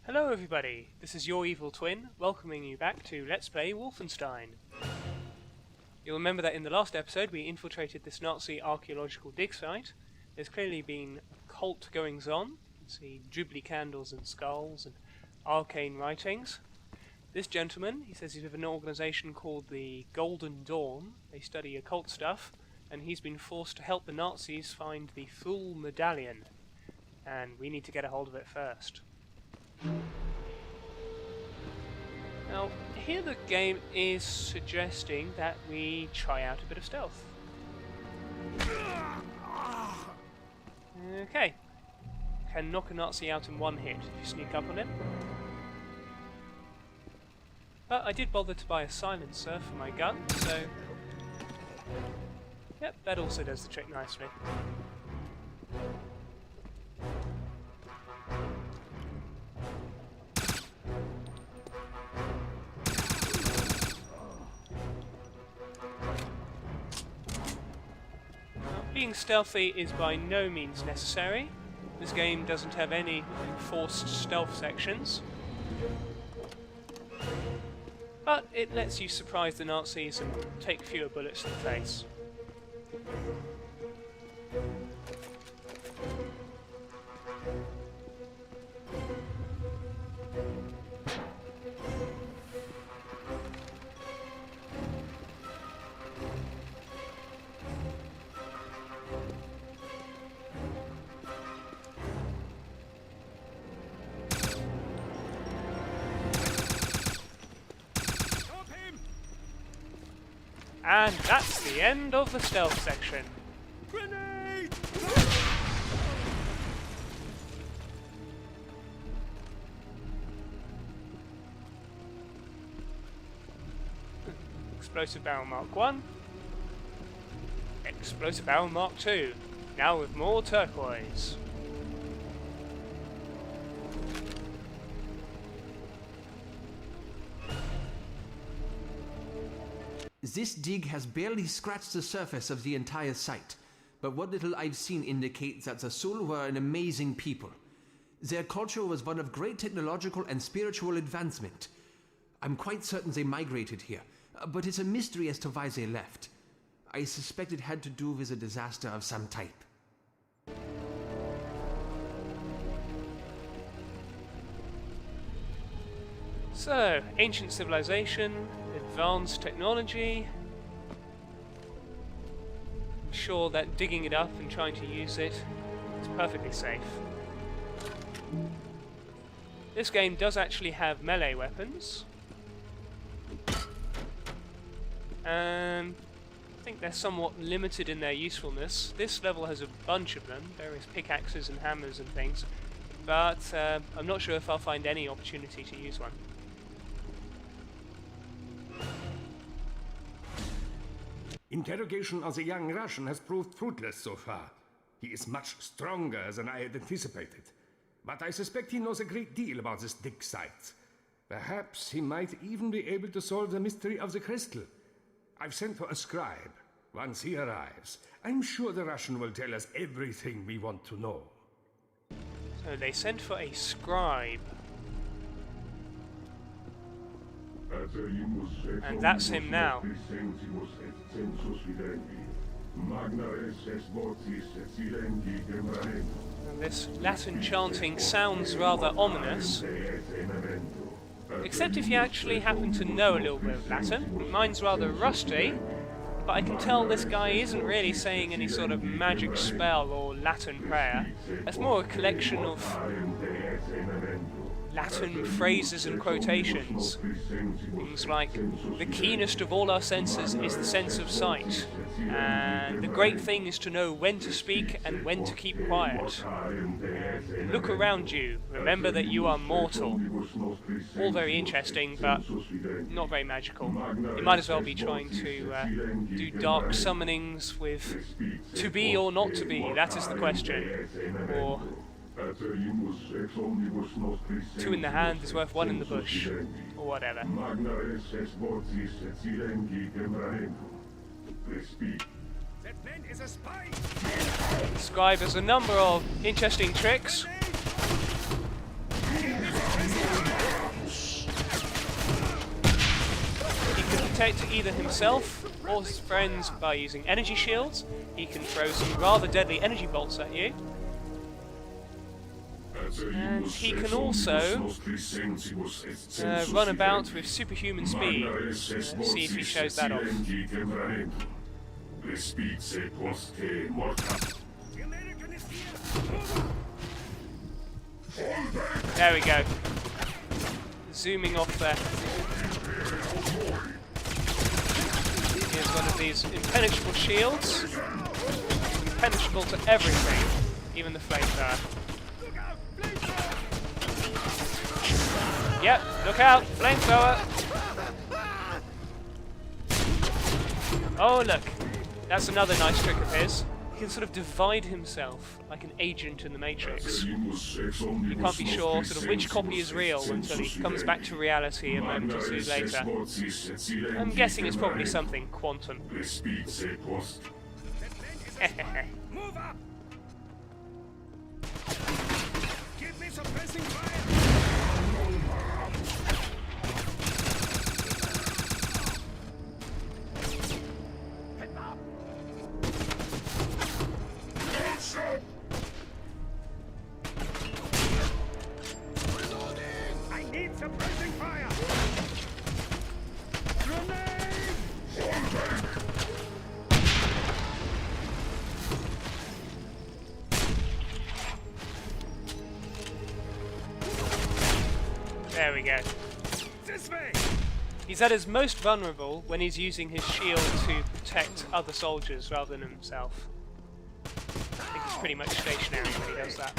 Hello everybody, this is your evil twin, welcoming you back to Let's Play Wolfenstein. You'll remember that in the last episode we infiltrated this Nazi archaeological dig site. There's clearly been occult goings on. You can see dribbly candles and skulls and arcane writings. This gentleman, he says he's with an organisation called the Golden Dawn. They study occult stuff, and he's been forced to help the Nazis find the full medallion. And we need to get a hold of it first. Now, here the game is suggesting that we try out a bit of stealth. Okay. Can knock a Nazi out in one hit if you sneak up on him. But I did bother to buy a silencer for my gun, so... Yep, that also does the trick nicely. Being stealthy is by no means necessary. This game doesn't have any enforced stealth sections. But it lets you surprise the Nazis and take fewer bullets to the face. And that's the end of the stealth section. Grenade! Explosive barrel Mark 1. Explosive barrel Mark 2. Now with more turquoise. This dig has barely scratched the surface of the entire site, but what little I've seen indicates that the Sul were an amazing people. Their culture was one of great technological and spiritual advancement. I'm quite certain they migrated here, but it's a mystery as to why they left. I suspect it had to do with a disaster of some type. So, ancient civilization, advanced technology. I'm sure that digging it up and trying to use it is perfectly safe. This game does actually have melee weapons. I think they're somewhat limited in their usefulness. This level has a bunch of them, various pickaxes and hammers and things, but I'm not sure if I'll find any opportunity to use one. Interrogation of the young Russian has proved fruitless so far. He is much stronger than I had anticipated. But I suspect he knows a great deal about this dig site. Perhaps he might even be able to solve the mystery of the crystal. I've sent for a scribe. Once he arrives, I'm sure the Russian will tell us everything we want to know. So they sent for a scribe. And that's him now. And this Latin chanting sounds rather ominous. Except if you actually happen to know a little bit of Latin. Mine's rather rusty, but I can tell this guy isn't really saying any sort of magic spell or Latin prayer. It's more a collection of Latin phrases and quotations. Things like, the keenest of all our senses is the sense of sight, and the great thing is to know when to speak and when to keep quiet. And look around you, remember that you are mortal. All very interesting, but not very magical. You might as well be trying to do dark summonings with to be or not to be, that is the question. Or two in the hand is worth one in the bush, or whatever. That man is a spy! Scribe has a number of interesting tricks. protect either himself or his friends by using energy shields. He can throw some rather deadly energy bolts at you. And he can also run about with superhuman speed. Let's see if he shows that off. There we go. Zooming off there. Here's one of these impenetrable shields. Impenetrable to everything, even the flamethrower. Yep, look out, flamethrower! Oh look, that's another nice trick of his. He can sort of divide himself like an agent in the Matrix. You can't be sure sort of which copy is real until he comes back to reality a moment or two later. I'm guessing it's probably something quantum. Move up! Give me suppressing fire! I need suppressing fire! Grenade! There we go. This way! He's at his most vulnerable when he's using his shield to protect other soldiers rather than himself. I think he's pretty much stationary when he does that.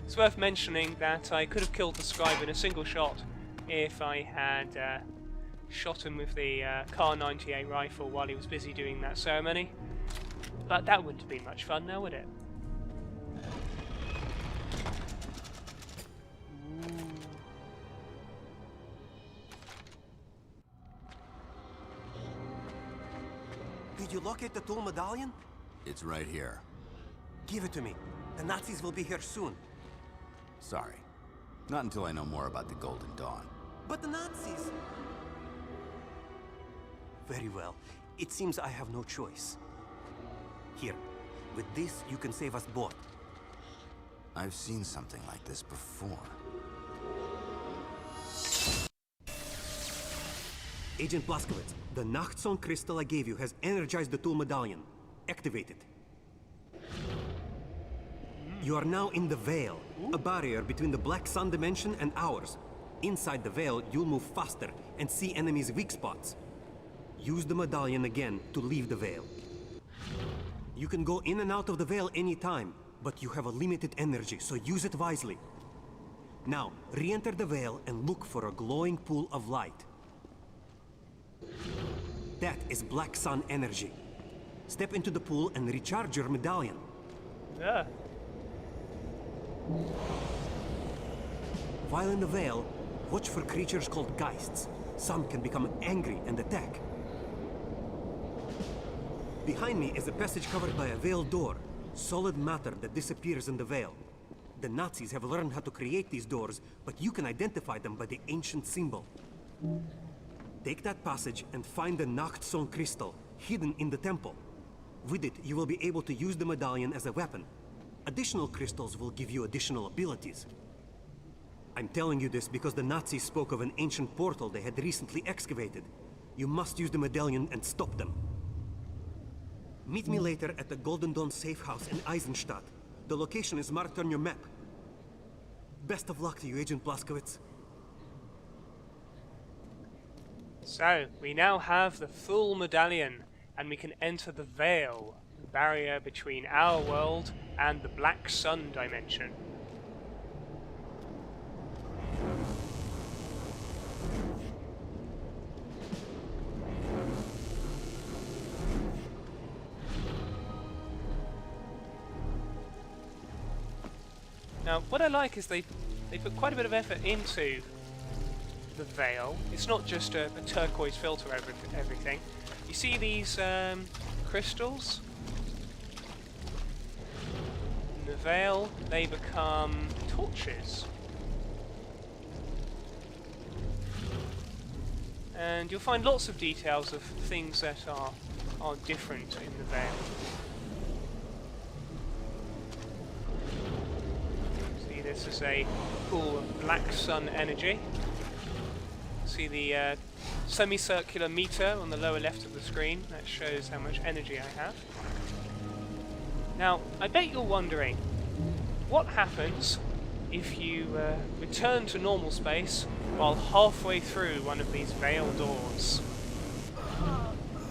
It's worth mentioning that I could have killed the scribe in a single shot if I had shot him with the Kar 98 rifle while he was busy doing that ceremony. But that wouldn't have been much fun now, would it? Did you locate the tool medallion? It's right here. Give it to me. The Nazis will be here soon. Sorry. Not until I know more about the Golden Dawn. But the Nazis... Very well. It seems I have no choice. Here. With this, you can save us both. I've seen something like this before. Agent Blazkowicz, the Nachtzone crystal I gave you has energized the tool medallion. Activate it. You are now in the Veil, a barrier between the Black Sun dimension and ours. Inside the Veil, you'll move faster and see enemies' weak spots. Use the medallion again to leave the Veil. You can go in and out of the Veil anytime, but you have a limited energy, so use it wisely. Now, re-enter the Veil and look for a glowing pool of light. That is Black Sun energy. Step into the pool and recharge your medallion. Yeah. While in the Veil, watch for creatures called Geists. Some can become angry and attack. Behind me is a passage covered by a Veil door. Solid matter that disappears in the Veil. The Nazis have learned how to create these doors, but you can identify them by the ancient symbol. Take that passage and find the Nachtzone crystal, hidden in the temple. With it, you will be able to use the medallion as a weapon. Additional crystals will give you additional abilities. I'm telling you this because the Nazis spoke of an ancient portal they had recently excavated. You must use the medallion and stop them. Meet me later at the Golden Dawn safe house in Eisenstadt. The location is marked on your map. Best of luck to you, Agent Blazkowicz. So, we now have the full medallion, and we can enter the Veil, the barrier between our world and the Black Sun dimension. Now, what I like is they put quite a bit of effort into the Veil. It's not just a turquoise filter over everything. You see these crystals. In the Veil, they become torches. And you'll find lots of details of things that are different in the Veil. See, this is a pool of black sun energy. See the semicircular meter on the lower left of the screen. That shows how much energy I have. Now, I bet you're wondering, what happens if you return to normal space while halfway through one of these Veil doors?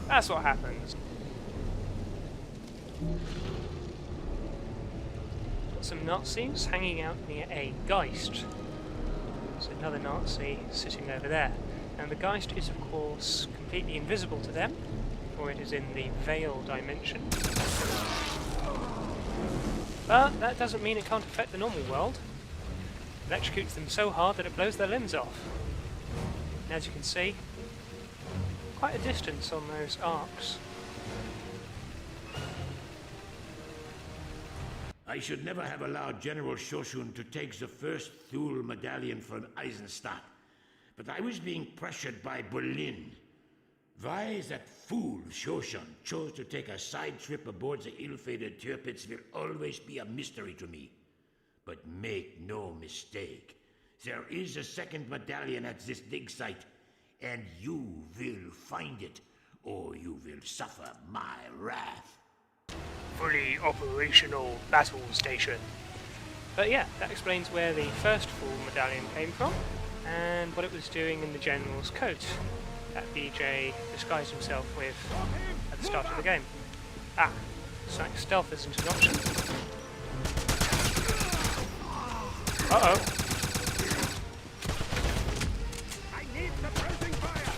That's what happens. Got some Nazis hanging out near a Geist. There's another Nazi sitting over there. And the Geist is, of course, completely invisible to them, for it is in the Veil dimension. But that doesn't mean it can't affect the normal world. It electrocutes them so hard that it blows their limbs off. And as you can see, quite a distance on those arcs. I should never have allowed General Shoshun to take the first Thule medallion from Eisenstadt, but I was being pressured by Berlin. Why that fool Shoshun chose to take a side trip aboard the ill-fated Tirpitz will always be a mystery to me. But make no mistake, there is a second medallion at this dig site, and you will find it, or you will suffer my wrath. Fully operational battle station. But yeah, that explains where the first full medallion came from, and what it was doing in the General's coat that BJ disguised himself with at the start of the game. Ah, looks like stealth isn't an option. Uh-oh. I need suppressing fire!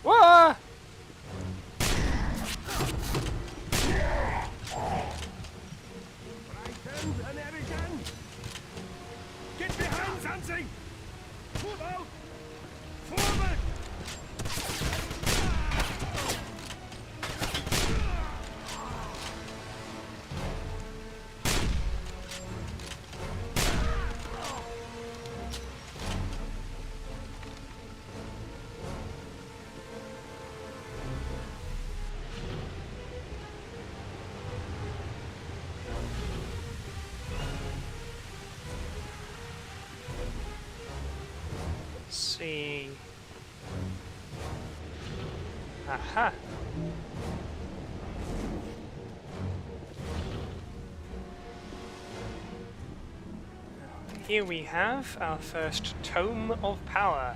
Whoa! Frightened, American? Get behind something! Move out! Forward! See. Aha. Here we have our first Tome of Power.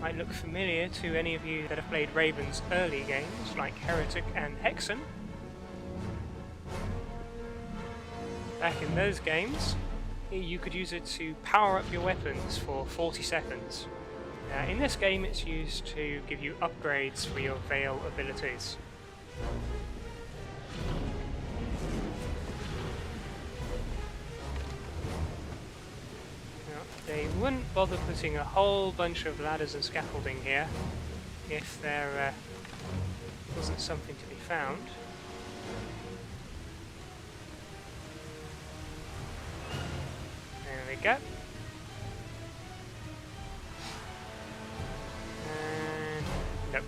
Might look familiar to any of you that have played Raven's early games, like Heretic and Hexen. Back in those games, you could use it to power up your weapons for 40 seconds. In this game it's used to give you upgrades for your Veil abilities. Now, they wouldn't bother putting a whole bunch of ladders and scaffolding here if there wasn't something to be found. There we go. And nope.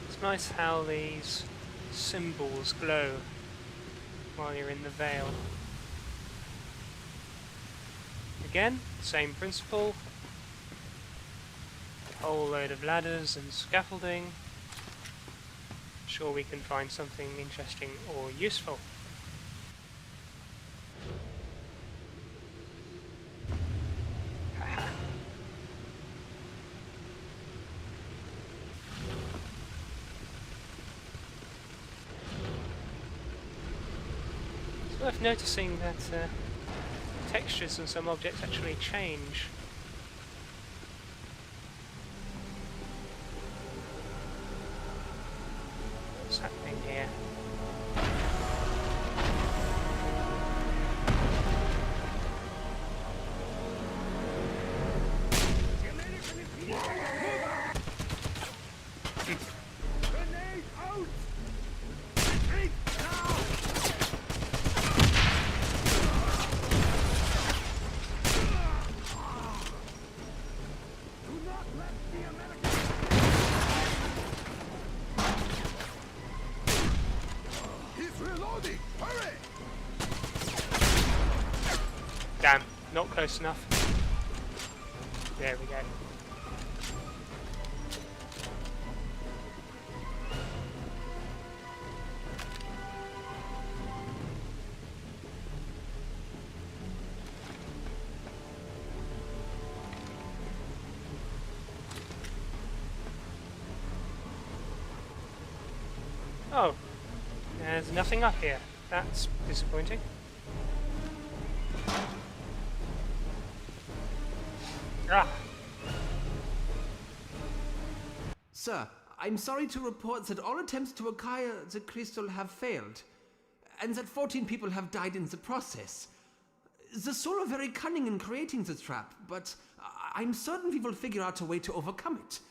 It's nice how these symbols glow while you're in the Veil. Again, same principle. Whole load of ladders and scaffolding. Sure we can find something interesting or useful. It's worth noticing that textures on some objects actually change. What's happening here? not close enough. There we go. Oh, there's nothing up here. That's disappointing. Ah! Sir, I'm sorry to report that all attempts to acquire the crystal have failed, and that 14 people have died in the process. The Soul are very cunning in creating the trap, but I'm certain we will figure out a way to overcome it.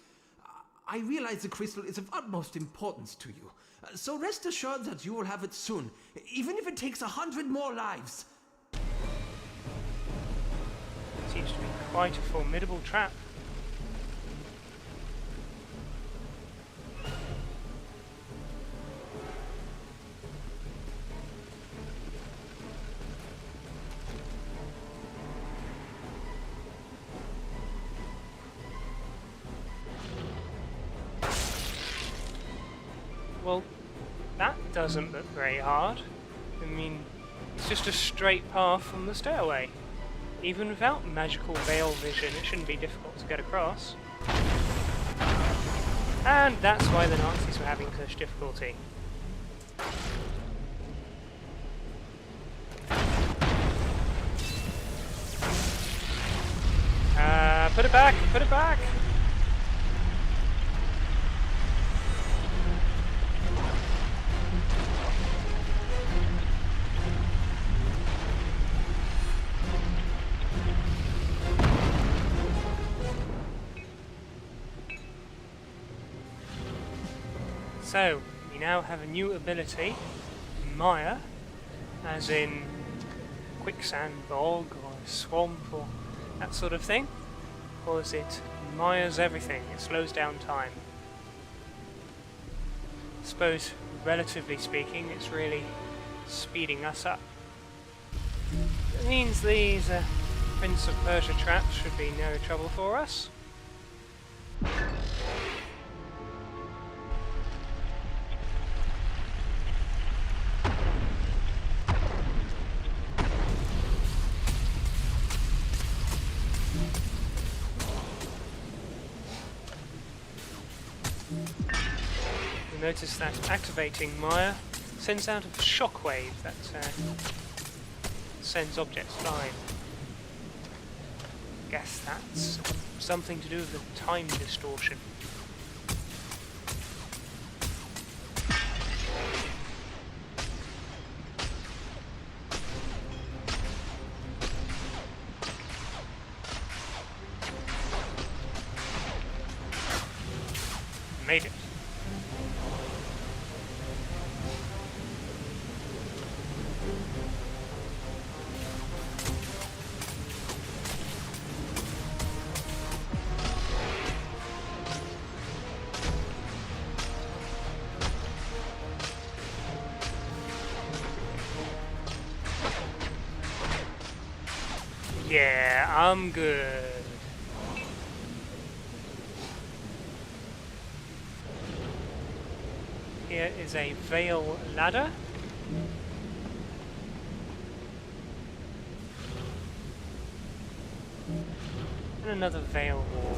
I realize the crystal is of utmost importance to you, so rest assured that you will have it soon, even if it takes 100 more lives. Seems to be quite a formidable trap. Well, that doesn't look very hard. I mean, it's just a straight path from the stairway. Even without magical veil vision, it shouldn't be difficult to get across. And that's why the Nazis were having such difficulty. Put it back! Put it back! So, we now have a new ability, mire, as in quicksand bog or swamp or that sort of thing, because it mires everything, it slows down time. I suppose, relatively speaking, it's really speeding us up. It means these Prince of Persia traps should be no trouble for us. Notice that activating mire sends out a shockwave that sends objects flying. Guess that's something to do with the time distortion. Made it. Yeah, I'm good. Here is a veil ladder. And another veil wall.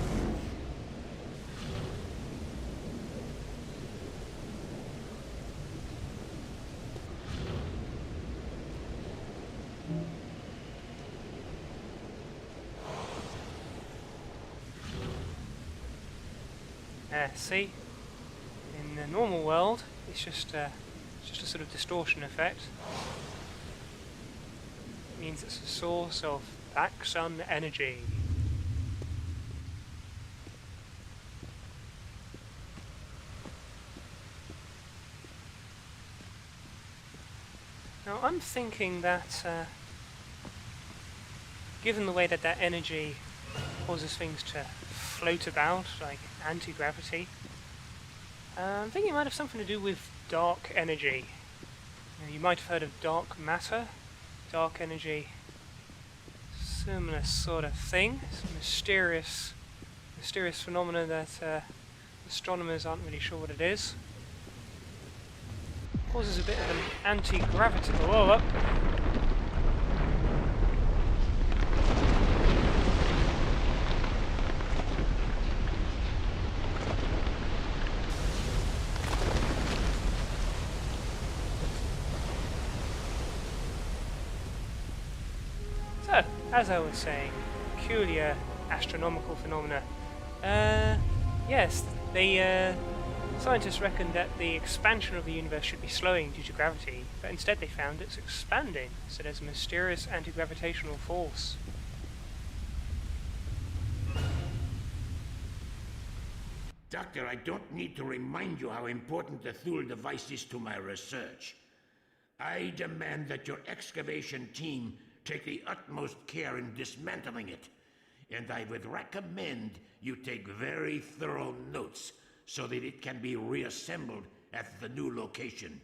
See, in the normal world, it's just a sort of distortion effect. It means it's a source of back sun energy. Now, I'm thinking that, given the way that that energy causes things to float about, like anti-gravity, I'm thinking it might have something to do with dark energy. You might have heard of dark matter. Dark energy similar sort of thing. It's a mysterious phenomenon that astronomers aren't really sure what it is. Causes a bit of an anti-gravity. Whoa, up. So, as I was saying, peculiar astronomical phenomena. Yes, scientists reckoned that the expansion of the universe should be slowing due to gravity, but instead they found it's expanding, so there's a mysterious anti-gravitational force. Doctor, I don't need to remind you how important the Thule device is to my research. I demand that your excavation team take the utmost care in dismantling it, and I would recommend you take very thorough notes so that it can be reassembled at the new location.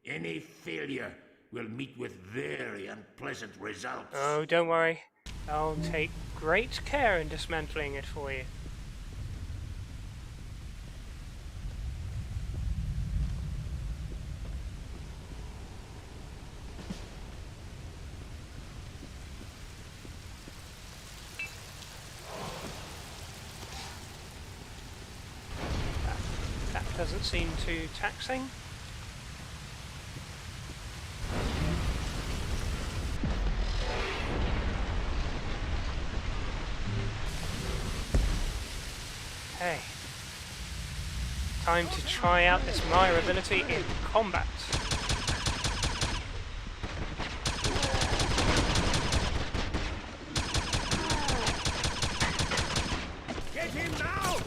Any failure will meet with very unpleasant results. Oh, don't worry. I'll take great care in dismantling it for you. Doesn't seem too taxing. Okay. Time to try out this mire ability in combat. Get him now!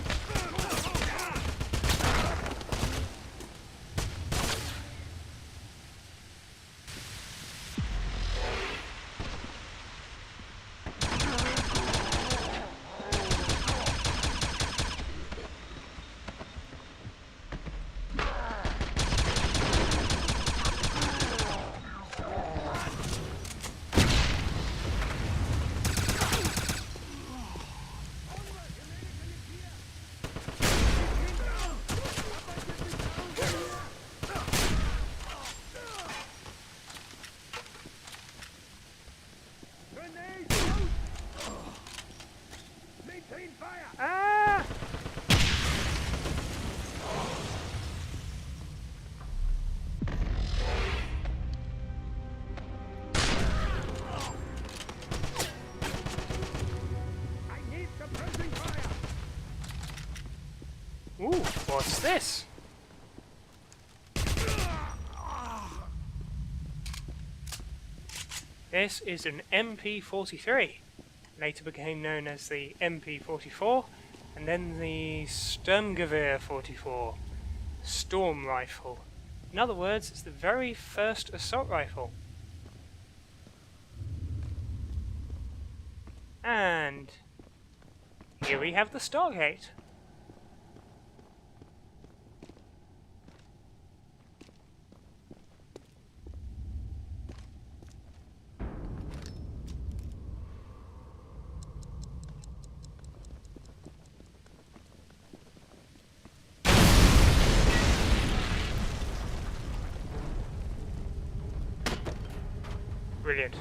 Ah! Ooh, what's this? This is an MP43. Later became known as the MP44, and then the Sturmgewehr 44, storm rifle. In other words, it's the very first assault rifle. And here we have the Stargate. Brilliant.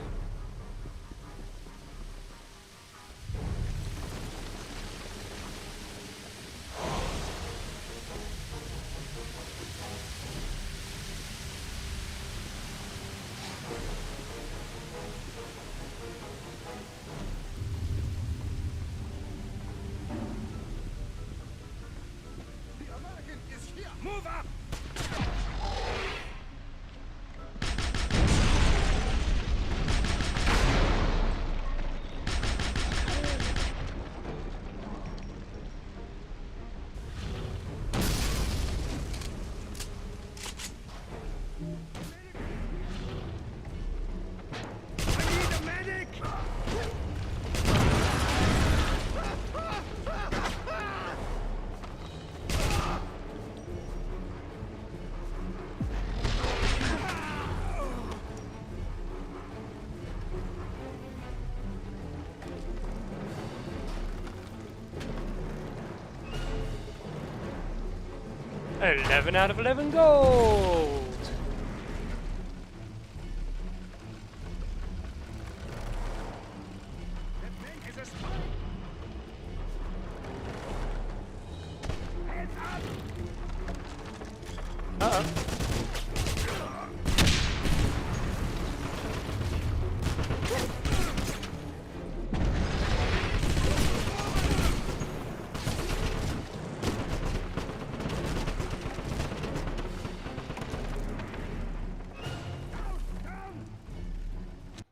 Move up! 11 out of 11 gold! Uh-oh.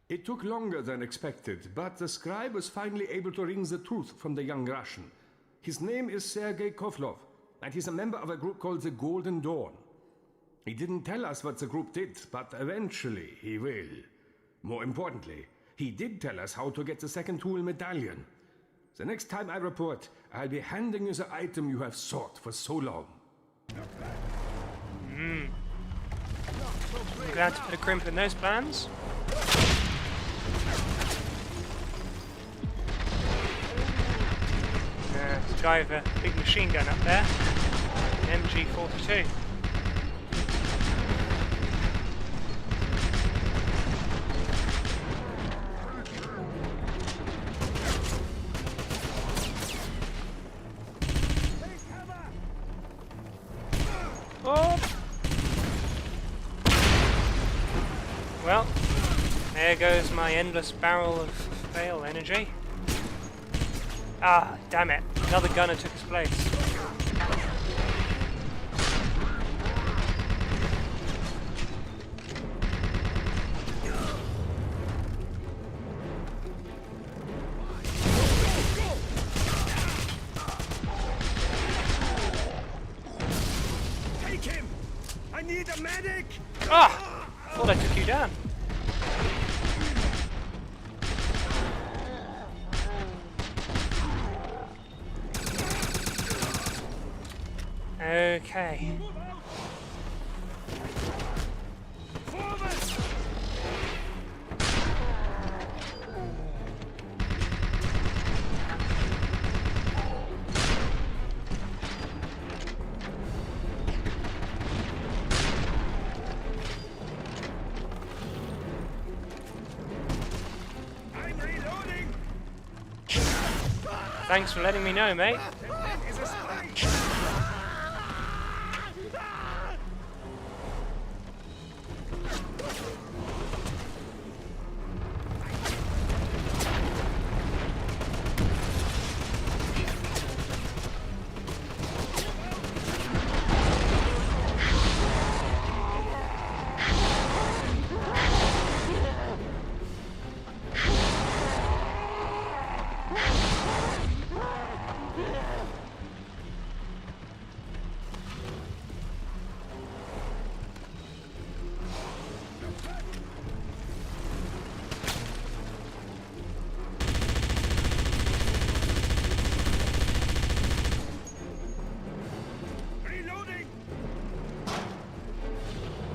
It took longer than expected, but the scribe was finally able to wring the truth from the young Russian. His name is Sergei Kovlov, and he's a member of a group called the Golden Dawn. He didn't tell us what the group did, but eventually he will. More importantly, he did tell us how to get the second tool medallion. The next time I report, I'll be handing you the item you have sought for so long. I'm glad to put a crimp in those plans. There's a guy with a big machine gun up there. MG42. Oh! Well, there goes my endless barrel of fail energy. Ah, damn it. Another gunner took his place. Take him! I need a medic! Ah! Thought I took you down. Okay. I'm reloading! Thanks for letting me know, mate. Is a spy!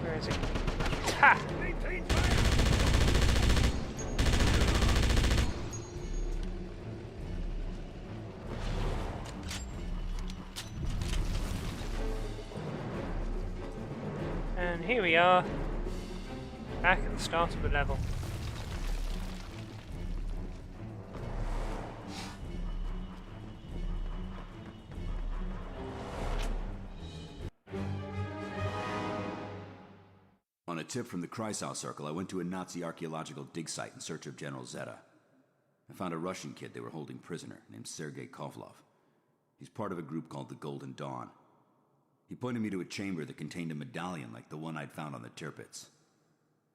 Where is he? Ha! And here we are, back at the start of the level. On a tip from the Kreisau Circle, I went to a Nazi archaeological dig site in search of General Zeta. I found a Russian kid they were holding prisoner, named Sergei Kovlov. He's part of a group called the Golden Dawn. He pointed me to a chamber that contained a medallion like the one I'd found on the Tirpitz.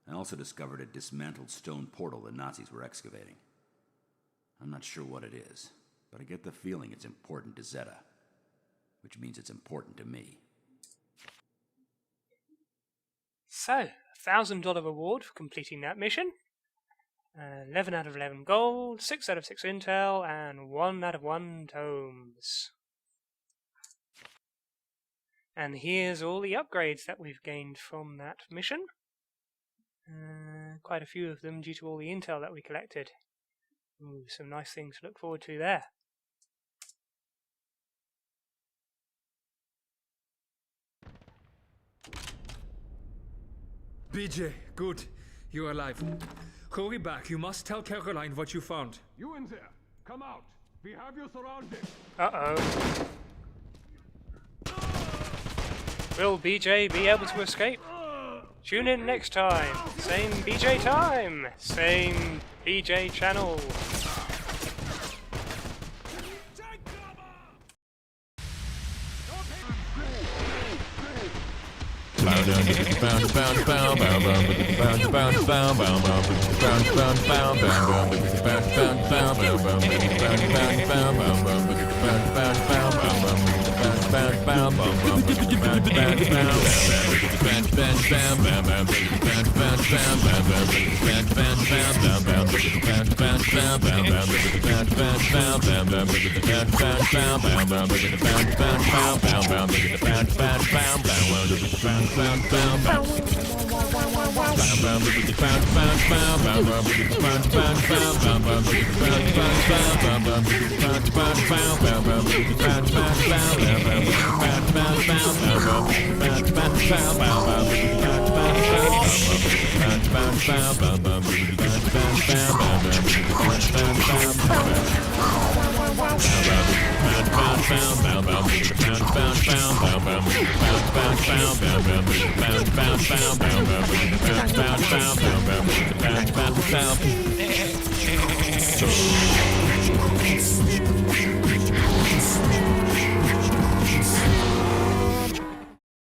I also discovered a dismantled stone portal the Nazis were excavating. I'm not sure what it is, but I get the feeling it's important to Zeta, which means it's important to me. So, $1,000 reward for completing that mission. 11 out of 11 gold, 6 out of 6 intel, and 1 out of 1 tomes. And here's all the upgrades that we've gained from that mission. Quite a few of them due to all the intel that we collected. Ooh, some nice things to look forward to there. BJ, good. You're alive. Hurry back. You must tell Caroline what you found. You in there, come out. We have you surrounded. Uh-oh. Will BJ be able to escape? Tune in next time. Same BJ time. Same BJ channel.